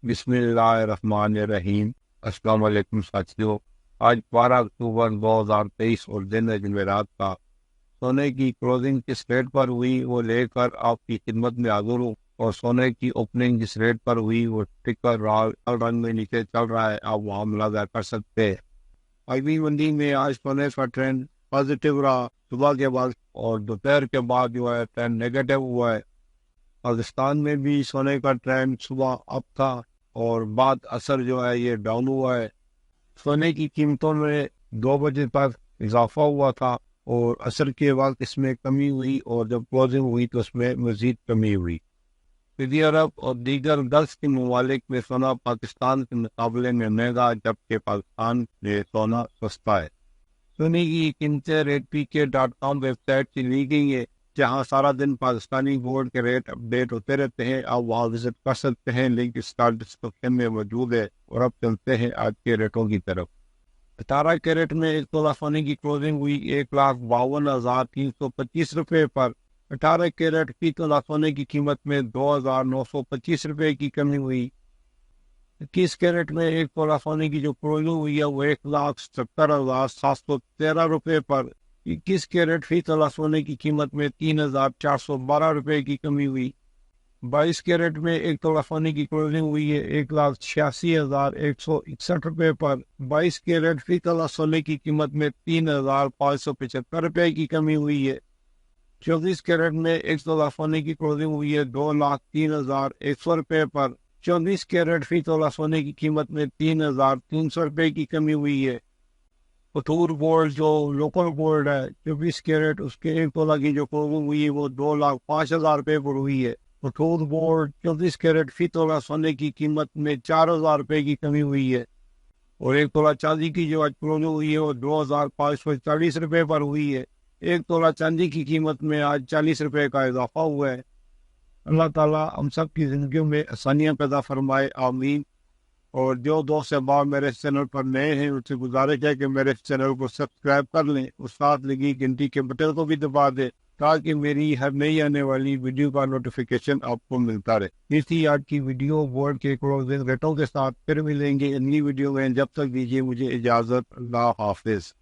بسم اللہ الرحمن الرحیم۔ السلام علیکم ساتھیو، آج 12 اکتوبر 2023 اور دن ہے جمعرات کا۔ سونے کی کلوزنگ کس ریٹ پر ہوئی وہ لے کر آپ کی خدمت میں حاضر ہوں، اور سونے کی اوپننگ جس ریٹ پر ہوئی وہ ٹکر لال رنگ میں نیچے چل رہا ہے، آپ وہاں ملاحظہ کر سکتے ہیں۔ آئی منڈی میں آج سونے کا ٹرینڈ پازیٹیو رہا، صبح کے بعد اور دوپہر کے بعد جو ہے ٹرینڈ نیگیٹو ہوا ہے۔ پاکستان میں بھی سونے کا ٹرینڈ صبح اپ تھا اور بعد اثر جو ہے یہ ڈاؤن ہوا ہے۔ سونے کی قیمتوں میں 2 بجے تک اضافہ ہوا تھا اور اثر کے وقت اس میں کمی ہوئی، اور جب کلوزنگ ہوئی تو اس میں مزید کمی ہوئی۔ سعودی عرب اور دیگر گلف کے ممالک میں سونا پاکستان کے مقابلے میں مہنگا، جبکہ پاکستان میں سونا سستا ہے۔ سونے کی قیمتیں ratepk.com ویب سائٹ سے لی گئی ہے، جہاں سارا دن پاکستانی گولڈ کے ریٹ اپڈیٹ ہوتے رہتے ہیں۔ آپ وہاں وزٹ کر سکتے ہیں، لنک اسٹارٹ ڈسکرپشن میں موجود ہے۔ اور اب چلتے ہیں آج کے ریٹوں کی طرف۔ 18 کیرٹ میں ایک تولہ سونے کی کلوزنگ ہوئی 1,52,325 روپے پر۔ 18 کیرٹ فی تولہ سونے کی قیمت میں 2,925 روپے کی کمی ہوئی۔ 21 کیرٹ میں ایک تولہ سونے کی جو کلوزنگ ہوئی ہے وہ 1,70,713 روپے پر۔ 21 کیرٹ فی تولہ سونے کی قیمت میں 3,412 روپے کی کمی ہوئی۔ 22 کیرٹ میں ایک تولہ سونے کی کلوزنگ ہوئی ہے 1,86,161 روپے پر۔ 22 کیرٹ فی تولہ سونے کی قیمت میں 3,575 روپے کی کمی ہوئی ہے۔ 24 کیرٹ میں ایک تولہ سونے کی کلوزنگ ہوئی ہے 2,03,100 روپے پر۔ 24 کیرٹ فی تولہ سونے کی قیمت میں 3,300 روپے کی کمی ہوئی ہے۔ پتھور گولڈ جو لوکل گولڈ ہے 24 کیرٹ، اس کے ایک تولہ کی جو کلوزنگ ہوئی ہے وہ 2,05,000 روپے پر ہوئی ہے۔ پتھور گولڈ 24 کیرٹ فی تولہ سونے کی قیمت میں 4,000 روپے کی کمی ہوئی ہے۔ اور ایک تولہ چاندی کی جو آج کلوزنگ ہوئی ہے وہ 2,540 روپے پر ہوئی ہے۔ ایک تولہ چاندی کی قیمت میں آج 40 روپے کا اضافہ ہوا ہے۔ اللہ تعالیٰ ہم سب کی زندگیوں میں آسانیاں پیدا فرمائے، آمین۔ اور جو دوست احباب میرے چینل پر نئے ہیں ان سے گزارش ہے کہ میرے چینل کو سبسکرائب کر لیں اور ساتھ لگی گھنٹی کے بٹن کو بھی دبا دیں تاکہ میری ہر نئی آنے والی ویڈیو کا نوٹیفیکیشن آپ کو ملتا رہے۔ اس تھی آج کی ویڈیو گولڈ کے کلوزنگ ریٹوں کے ساتھ، پھر ملیں گے اگلی ویڈیو میں۔ جب تک دیجیے مجھے اجازت، اللہ حافظ۔